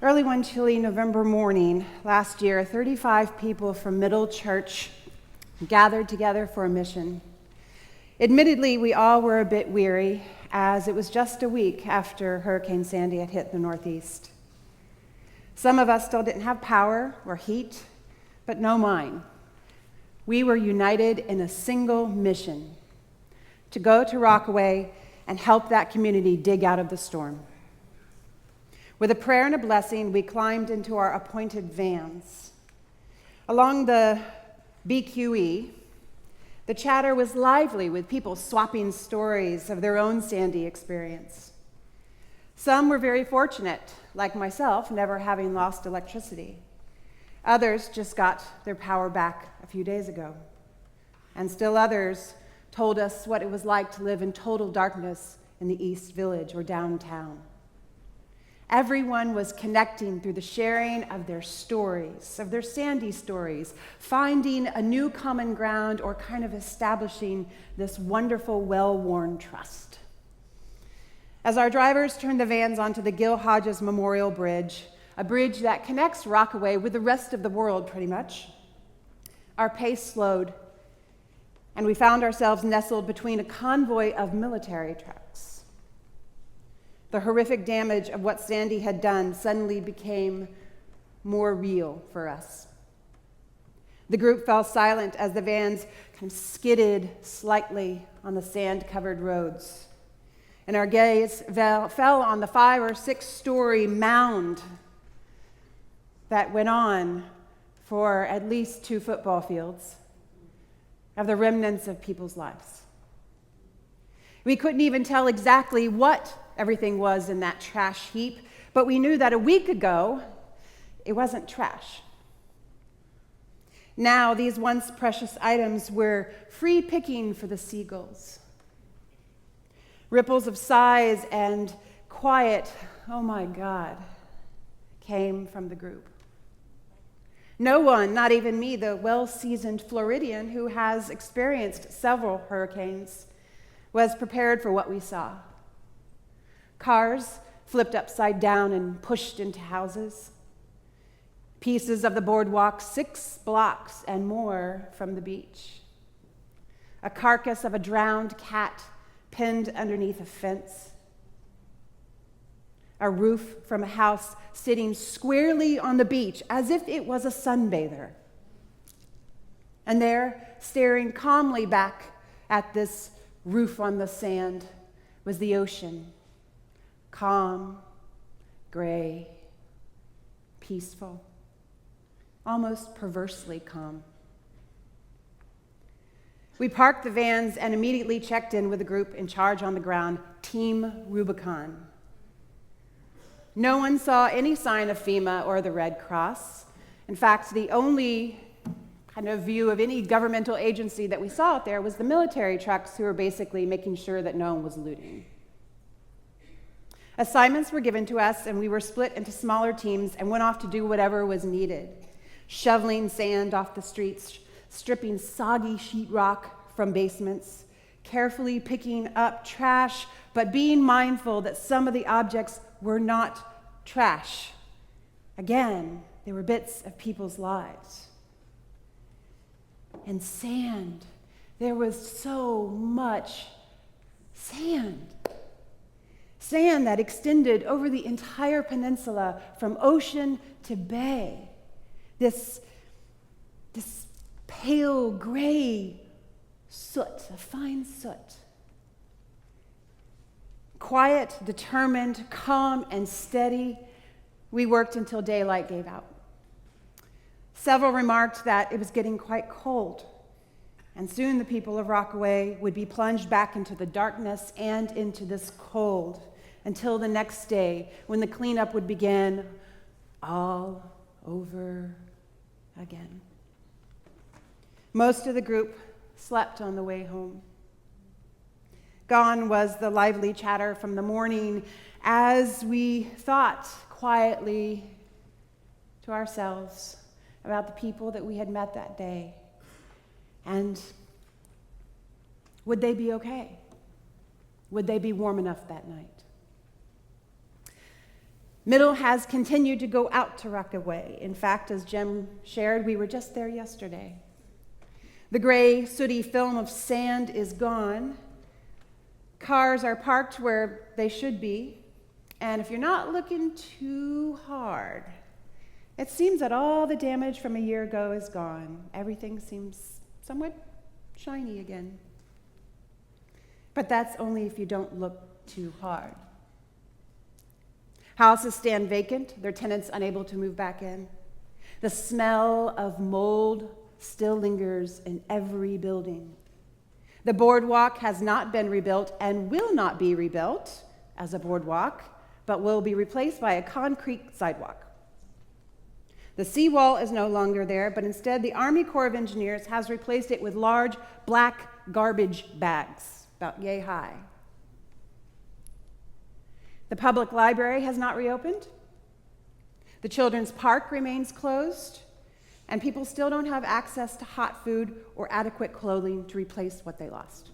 Early one chilly November morning last year, 35 people from Middle Church gathered together for a mission. Admittedly, we all were a bit weary, as it was just a week after Hurricane Sandy had hit the Northeast. Some of us still didn't have power or heat, but no mine. We were united in a single mission: to go to Rockaway and help that community dig out of the storm. With a prayer and a blessing, we climbed into our appointed vans. Along the BQE, the chatter was lively, with people swapping stories of their own Sandy experience. Some were very fortunate, like myself, never having lost electricity. Others just got their power back a few days ago. And still others told us what it was like to live in total darkness in the East Village or downtown. Everyone was connecting through the sharing of their stories, of their Sandy stories, finding a new common ground, or kind of establishing this wonderful, well-worn trust. As our drivers turned the vans onto the Gil Hodges Memorial Bridge, a bridge that connects Rockaway with the rest of the world pretty much, our pace slowed, and we found ourselves nestled between a convoy of military trucks. The horrific damage of what Sandy had done suddenly became more real for us. The group fell silent as the vans kind of skidded slightly on the sand-covered roads, and our gaze fell on the 5 or 6 story mound that went on for at least 2 football fields of the remnants of people's lives. We couldn't even tell exactly what everything was in that trash heap, but we knew that a week ago, it wasn't trash. Now, these once precious items were free picking for the seagulls. Ripples of sighs and quiet, "Oh my God," came from the group. No one, not even me, the well-seasoned Floridian who has experienced several hurricanes, was prepared for what we saw. Cars flipped upside down and pushed into houses. Pieces of the boardwalk 6 blocks and more from the beach. A carcass of a drowned cat pinned underneath a fence. A roof from a house sitting squarely on the beach as if it was a sunbather. And there, staring calmly back at this roof on the sand, was the ocean. Calm, gray, peaceful, almost perversely calm. We parked the vans and immediately checked in with the group in charge on the ground, Team Rubicon. No one saw any sign of FEMA or the Red Cross. In fact, the only kind of view of any governmental agency that we saw out there was the military trucks, who were basically making sure that no one was looting. Assignments were given to us, and we were split into smaller teams and went off to do whatever was needed. Shoveling sand off the streets, stripping soggy sheetrock from basements, carefully picking up trash, but being mindful that some of the objects were not trash. Again, they were bits of people's lives. And sand. There was so much sand. Sand that extended over the entire peninsula from ocean to bay. This pale gray soot, a fine soot. Quiet, determined, calm, and steady, we worked until daylight gave out. Several remarked that it was getting quite cold, and soon the people of Rockaway would be plunged back into the darkness and into this cold until the next day, when the cleanup would begin all over again. Most of the group slept on the way home. Gone was the lively chatter from the morning as we thought quietly to ourselves about the people that we had met that day. And would they be okay? Would they be warm enough that night? Middle has continued to go out to Rockaway. In fact, as Jim shared, we were just there yesterday. The gray, sooty film of sand is gone. Cars are parked where they should be. And if you're not looking too hard, it seems that all the damage from a year ago is gone. Everything seems somewhat shiny again. But that's only if you don't look too hard. Houses stand vacant, their tenants unable to move back in. The smell of mold still lingers in every building. The boardwalk has not been rebuilt and will not be rebuilt as a boardwalk, but will be replaced by a concrete sidewalk. The seawall is no longer there, but instead the Army Corps of Engineers has replaced it with large black garbage bags, about yay high. The public library has not reopened. The children's park remains closed, and people still don't have access to hot food or adequate clothing to replace what they lost.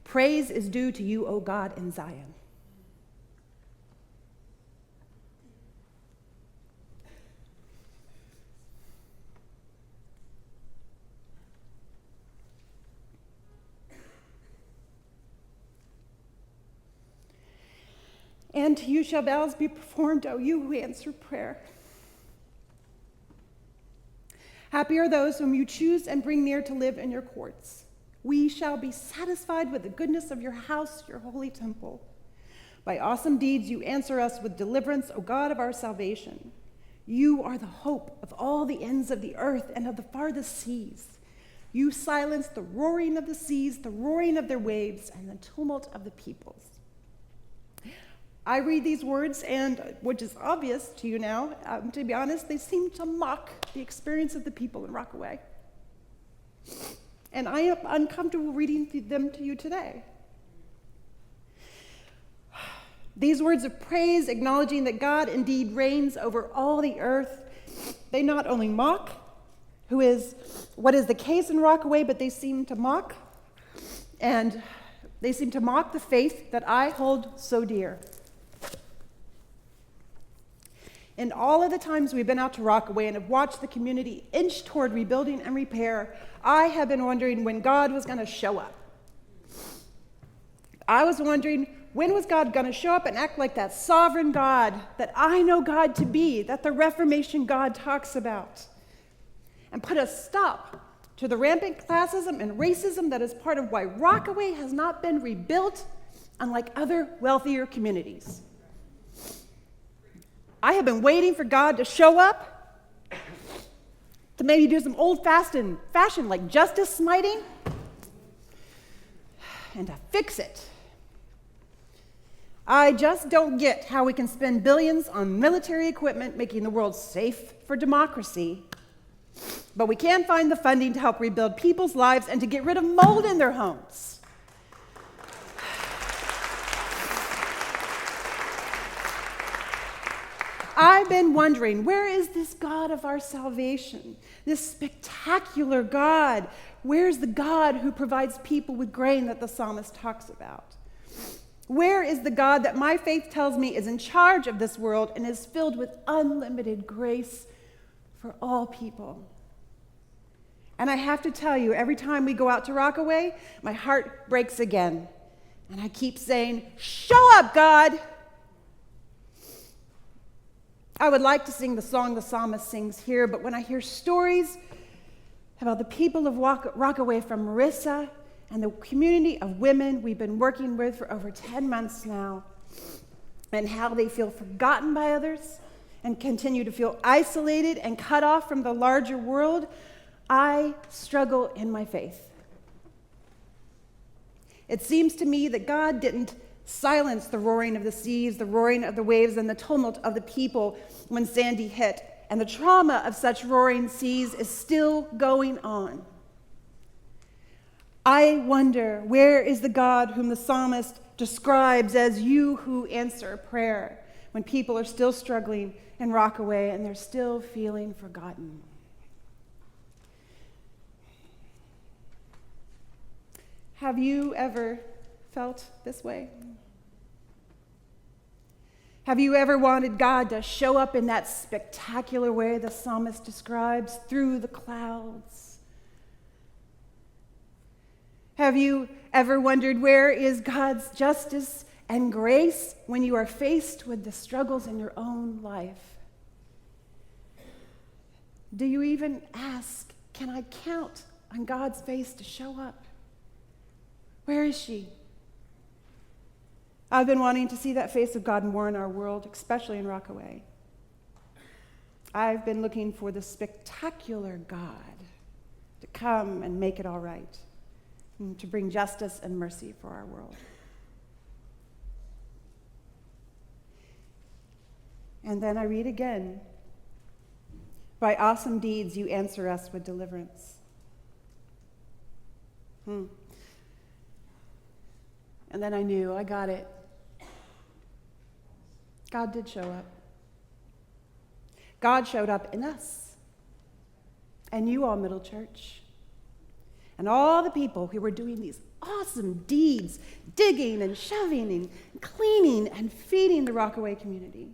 Praise is due to you, O God, in Zion. And to you shall vows be performed, O you who answer prayer. Happy are those whom you choose and bring near to live in your courts. We shall be satisfied with the goodness of your house, your holy temple. By awesome deeds you answer us with deliverance, O God of our salvation. You are the hope of all the ends of the earth and of the farthest seas. You silence the roaring of the seas, the roaring of their waves, and the tumult of the peoples. I read these words, and which is obvious to you now, to be honest, they seem to mock the experience of the people in Rockaway. And I am uncomfortable reading them to you today. These words of praise, acknowledging that God indeed reigns over all the earth, they not only mock what is the case in Rockaway, but they seem to mock, and they seem to mock the faith that I hold so dear. In all of the times we've been out to Rockaway and have watched the community inch toward rebuilding and repair, I have been wondering when God was going to show up. I was wondering, when was God going to show up and act like that sovereign God that I know God to be, that the Reformation God talks about, and put a stop to the rampant classism and racism that is part of why Rockaway has not been rebuilt, unlike other wealthier communities. I have been waiting for God to show up, to maybe do some old-fashioned like justice smiting, and to fix it. I just don't get how we can spend billions on military equipment making the world safe for democracy, but we can't find the funding to help rebuild people's lives and to get rid of mold in their homes. I've been wondering, where is this God of our salvation? This spectacular God? Where's the God who provides people with grain that the psalmist talks about? Where is the God that my faith tells me is in charge of this world and is filled with unlimited grace for all people? And I have to tell you, every time we go out to Rockaway, my heart breaks again. And I keep saying, show up, God! I would like to sing the song the psalmist sings here, but when I hear stories about the people of Rockaway from Marissa and the community of women we've been working with for over 10 months now, and how they feel forgotten by others and continue to feel isolated and cut off from the larger world, I struggle in my faith. It seems to me that God didn't silence the roaring of the seas, the roaring of the waves, and the tumult of the people when Sandy hit. And the trauma of such roaring seas is still going on. I wonder, where is the God whom the psalmist describes as you who answer prayer when people are still struggling in Rockaway and they're still feeling forgotten? Have you ever felt this way? Have you ever wanted God to show up in that spectacular way the psalmist describes, through the clouds? Have you ever wondered, where is God's justice and grace when you are faced with the struggles in your own life? Do you even ask, can I count on God's face to show up? Where is she? I've been wanting to see that face of God more in our world, especially in Rockaway. I've been looking for the spectacular God to come and make it all right, and to bring justice and mercy for our world. And then I read again, by awesome deeds you answer us with deliverance. And then I knew, I got it. God did show up. God showed up in us. And you all, Middle Church. And all the people who were doing these awesome deeds, digging and shoving and cleaning and feeding the Rockaway community.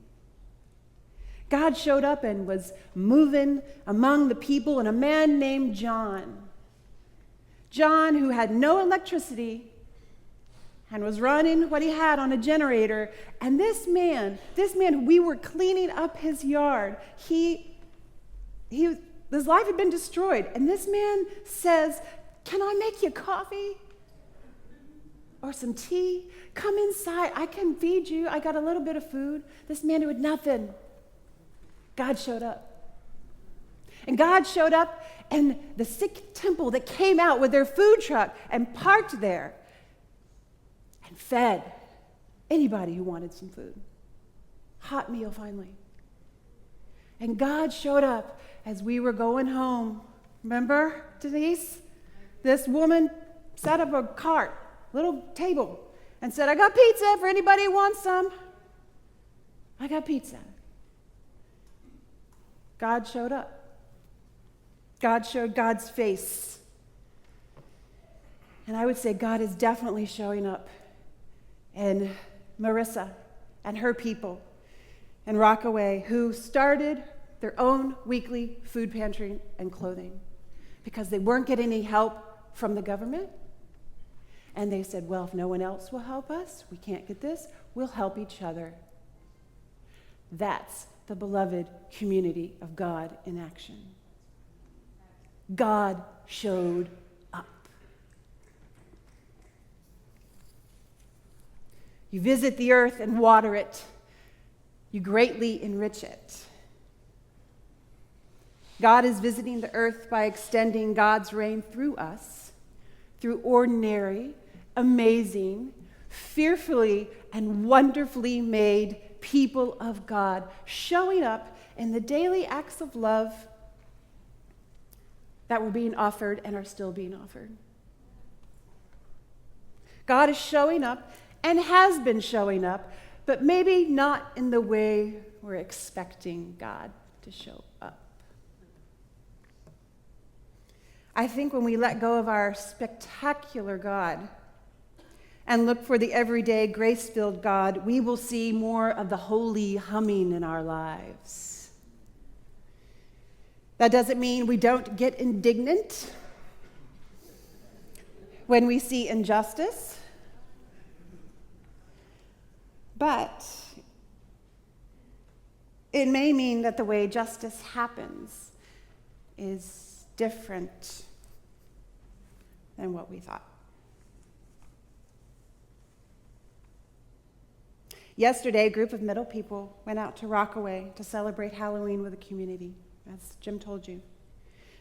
God showed up and was moving among the people, and a man named John. John, who had no electricity and was running what he had on a generator. And this man, we were cleaning up his yard. His life had been destroyed. And this man says, can I make you coffee? Or some tea? Come inside, I can feed you. I got a little bit of food. This man who had nothing. God showed up. And God showed up, and the Sikh temple that came out with their food truck and parked there and fed anybody who wanted some food. Hot meal, finally. And God showed up as we were going home. Remember, Denise? This woman set up a cart, little table, and said, I got pizza for anybody who wants some. I got pizza. God showed up. God showed God's face. And I would say God is definitely showing up in Marissa and her people in Rockaway, who started their own weekly food pantry and clothing because they weren't getting any help from the government. And they said, well, if no one else will help us, we can't get this, we'll help each other. That's the beloved community of God in action. God showed up. You visit the earth and water it. You greatly enrich it. God is visiting the earth by extending God's reign through us, through ordinary, amazing, fearfully and wonderfully made people of God, showing up in the daily acts of love that were being offered and are still being offered. God is showing up and has been showing up, but maybe not in the way we're expecting God to show up. I think when we let go of our spectacular God and look for the everyday grace-filled God, we will see more of the holy humming in our lives. That doesn't mean we don't get indignant when we see injustice, but it may mean that the way justice happens is different than what we thought. Yesterday, a group of middle people went out to Rockaway to celebrate Halloween with the community, as Jim told you.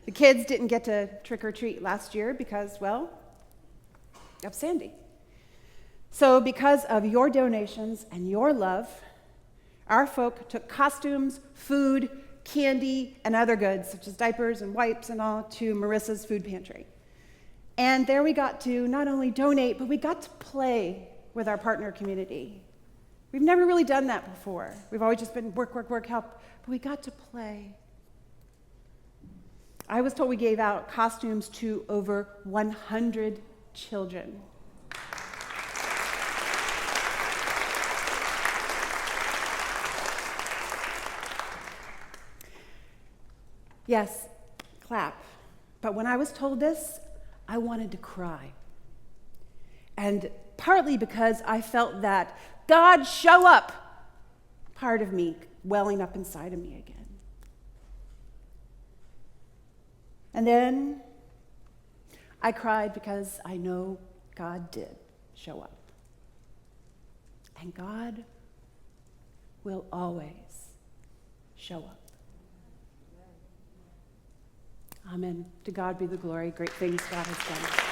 The kids didn't get to trick or treat last year because, well, of Sandy. So because of your donations and your love, our folk took costumes, food, candy, and other goods, such as diapers and wipes and all, to Marissa's food pantry. And there we got to not only donate, but we got to play with our partner community. We've never really done that before. We've always just been work, work, work, help, but we got to play. I was told we gave out costumes to over 100 children. Yes, clap. But when I was told this, I wanted to cry. And partly because I felt that God show up, part of me welling up inside of me again. And then I cried because I know God did show up. And God will always show up. Amen. To God be the glory. Great things God has done.